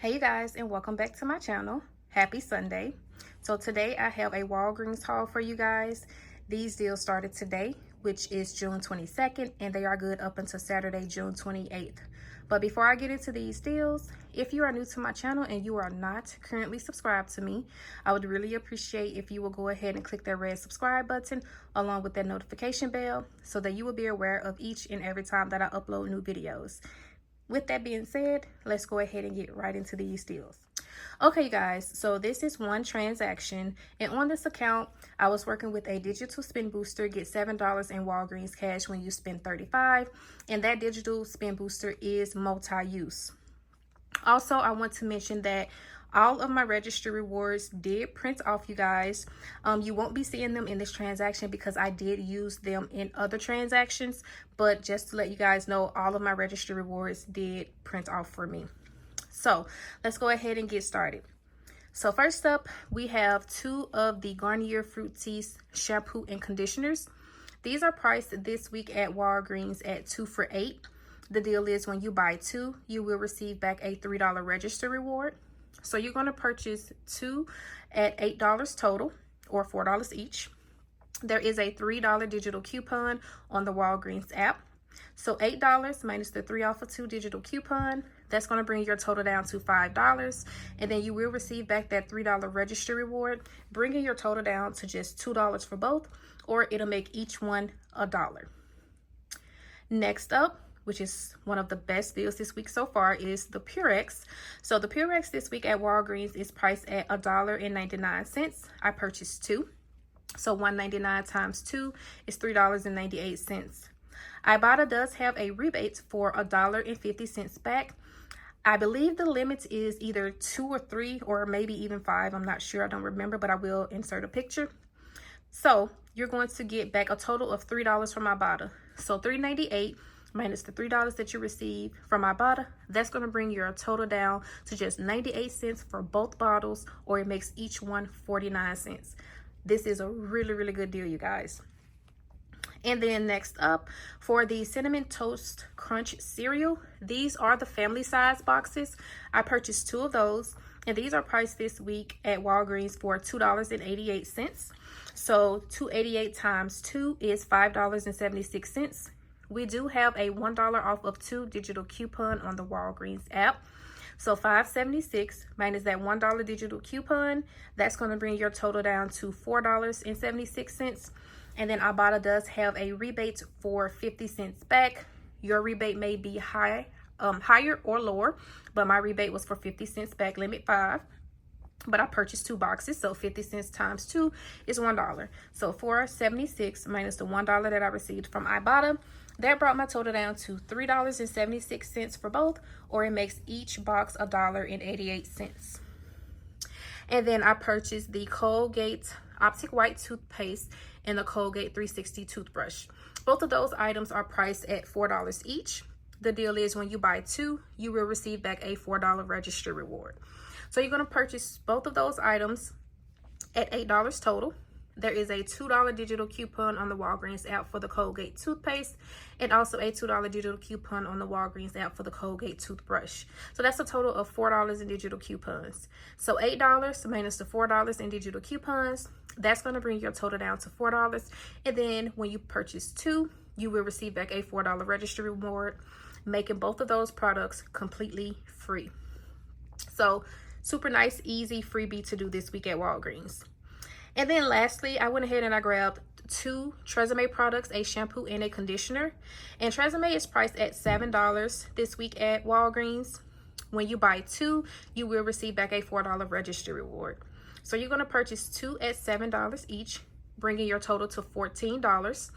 Hey you guys, and welcome back to my channel. Happy Sunday. So today I have a Walgreens haul for you guys. These deals started today, which is June 22nd, and they are good up until Saturday, June 28th. But before I get into these deals, if you are new to my channel and you are not currently subscribed to me, I would really appreciate if you will go ahead and click that red subscribe button along with that notification bell so that you will be aware of each and every time that I upload new videos. With that being said, let's go ahead and get right into these deals. Okay guys, so this is one transaction, and on this account I was working with a digital spin booster. Get $7 in Walgreens cash when you spend $35, and that digital spin booster is multi-use. Also, I want to mention that all of my registry rewards did print off, you guys. You won't be seeing them in this transaction because I did use them in other transactions, but just to let you guys know, all of my registry rewards did print off for me. So let's go ahead and get started. So first up, we have two of the Garnier Fructis shampoo and conditioners. These are priced this week at Walgreens at 2 for $8. The deal is when you buy two, you will receive back a $3 register reward. So you're going to purchase two at $8 total, or $4 each. There is a $3 digital coupon on the Walgreens app. So $8 minus the 3 off of 2 digital coupon, that's going to bring your total down to $5. And then you will receive back that $3 register reward, bringing your total down to just $2 for both, or it'll make each one $1. Next up, which is one of the best deals this week so far, is the Purex. So the Purex this week at Walgreens is priced at $1.99. I purchased two. So $1.99 times 2 is $3.98. IBOTTA does have a rebate for $1.50 back. I believe the limit is either 2 or 3 or maybe even 5. I'm not sure. I don't remember, but I will insert a picture. So you're going to get back a total of $3 from IBOTTA. So $3.98 minus the $3 that you receive from IBOTTA, that's going to bring your total down to just 98 cents for both bottles, or it makes each one 49 cents. This is a really good deal, you guys. And then next up, for the Cinnamon Toast Crunch cereal, these are the Familysiz boxes. I purchased two of those, and these are priced this week at Walgreens for $2.88. So $2.88 times 2 is $5.76. We do have a $1 off of 2 digital coupon on the Walgreens app. So $5.76 minus that $1 digital coupon, that's going to bring your total down to $4.76. And then IBOTTA does have a rebate for 50 cents back. Your rebate may be higher or lower, but my rebate was for 50 cents back, limit 5. But I purchased 2 boxes, so 50 cents times 2 is $1. So $4.76 minus the $1 that I received from IBOTTA, that brought my total down to $3.76 for both, or it makes each box $1.88. And then I purchased the Colgate Optic White toothpaste and the Colgate 360 toothbrush. Both of those items are priced at $4 each. The deal is when you buy two, you will receive back a $4 register reward. So you're going to purchase both of those items at $8 total. There is a $2 digital coupon on the Walgreens app for the Colgate toothpaste, and also a $2 digital coupon on the Walgreens app for the Colgate toothbrush. So that's a total of $4 in digital coupons. So $8 minus the $4 in digital coupons, that's going to bring your total down to $4. And then when you purchase two, you will receive back a $4 registry reward, making both of those products completely free. So super nice, easy freebie to do this week at Walgreens. And then lastly, I went ahead and I grabbed two Tresomeme products, a shampoo and a conditioner. And Tresomeme is priced at $7 this week at Walgreens. When you buy two, you will receive back a $4 registry reward. So you're going to purchase two at $7 each, bringing your total to $14.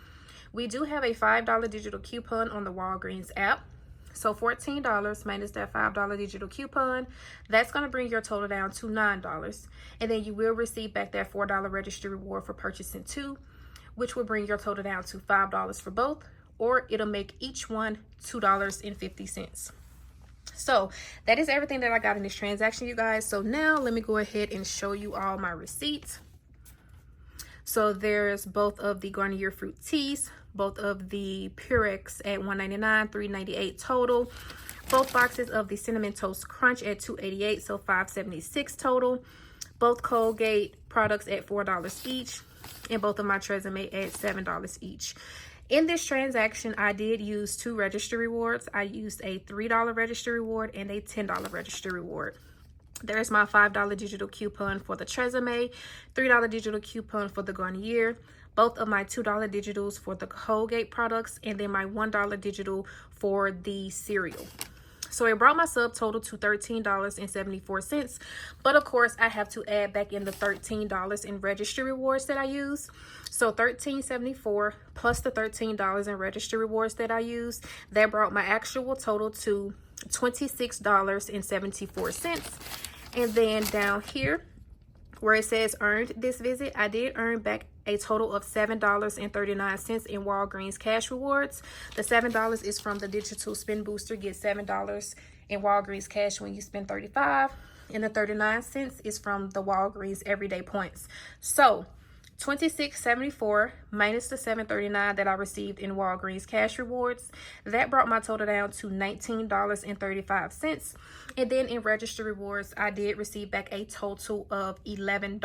We do have a $5 digital coupon on the Walgreens app. So $14 minus that $5 digital coupon, that's going to bring your total down to $9. And then you will receive back that $4 registry reward for purchasing two, which will bring your total down to $5 for both, or it'll make each one $2.50. So that is everything that I got in this transaction, you guys. So now let me go ahead and show you all my receipts. So there's both of the Garnier Fructis, both of the Purex at $1.99, $3.98 total. Both boxes of the Cinnamon Toast Crunch at $2.88, so $5.76 total. Both Colgate products at $4 each, and both of my Tresomeme at $7 each. In this transaction, I did use 2 register rewards. I used a $3 register reward and a $10 register reward. There's my $5 digital coupon for the Tresomeme, $3 digital coupon for the Garnier, both of my $2 digitals for the Colgate products, and then my $1 digital for the cereal. So it brought my subtotal to $13.74, but of course I have to add back in the $13 in register rewards that I use. So $13.74 plus the $13 in register rewards that I use, that brought my actual total to $26.74. And then down here where it says earned this visit, I did earn back a total of $7.39 in Walgreens cash rewards. The $7 is from the digital spin booster. Get $7 in Walgreens cash when you spend $35, and the 39 cents is from the Walgreens everyday points. So $26.74 minus the $7.39 that I received in Walgreens cash rewards, that brought my total down to $19.35. And then in register rewards, I did receive back a total of $11.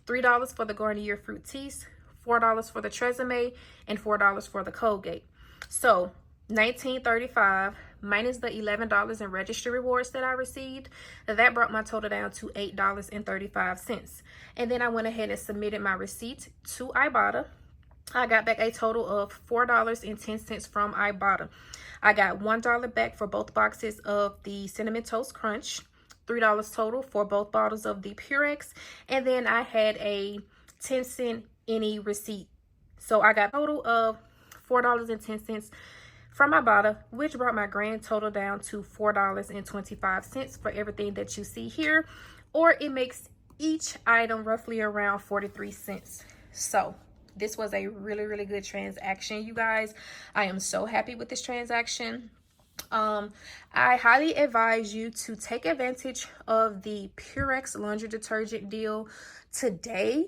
$3 for the Garnier fruit teas, $4 for the Tresomeme, and $4 for the Colgate. So $19.35 minus the $11 in register rewards that I received, that brought my total down to $8.35. And then I went ahead and submitted my receipt to IBOTTA. I got back a total of $4.10 from IBOTTA. I got $1 back for both boxes of the Cinnamon Toast Crunch, $3 total for both bottles of the Purex, and then I had a 10-cent any receipt. So I got a total of $4.10 from IBOTTA, which brought my grand total down to $4.25 for everything that you see here, or it makes each item roughly around 43 cents. So this was a really good transaction, you guys. I am so happy with this transaction. I highly advise you to take advantage of the Purex laundry detergent deal today,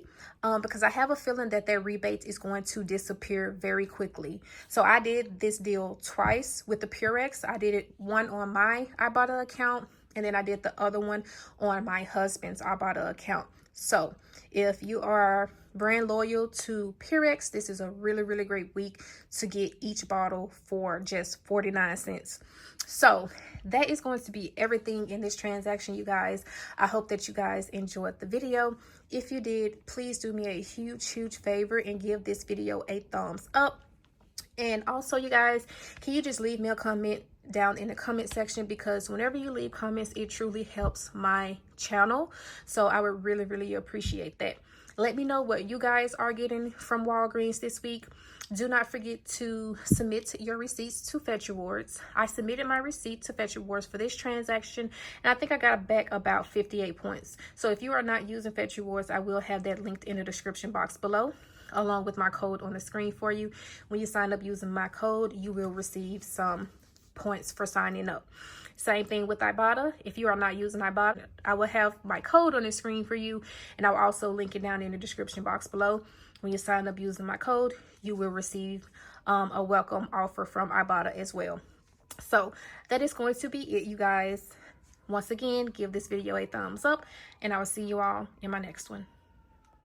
because I have a feeling that their rebate is going to disappear very quickly. So I did this deal twice with the Purex. I did it one on my IBOTTA account, and then I did the other one on my husband's IBOTTA account. So if you are brand loyal to Purex, this is a really great week to get each bottle for just 49 cents. So that is going to be everything in this transaction, you guys. I hope that you guys enjoyed the video. If you did, please do me a huge favor and give this video a thumbs up. And also, you guys, can you just leave me a comment down in the comment section, because whenever you leave comments, it truly helps my channel. So I would really appreciate that. Let me know what you guys are getting from Walgreens this week. Do not forget to submit your receipts to Fetch Rewards. I submitted my receipt to Fetch Rewards for this transaction, and I think I got back about 58 points. So if you are not using Fetch Rewards, I will have that linked in the description box below, along with my code on the screen for you. When you sign up using my code, you will receive some points for signing up. Same thing with IBOTTA. If you are not using IBOTTA, I will have my code on the screen for you, and I will also link it down in the description box below. When you sign up using my code, you will receive a welcome offer from IBOTTA as well. So that is going to be it, you guys. Once again, give this video a thumbs up, and I will see you all in my next one.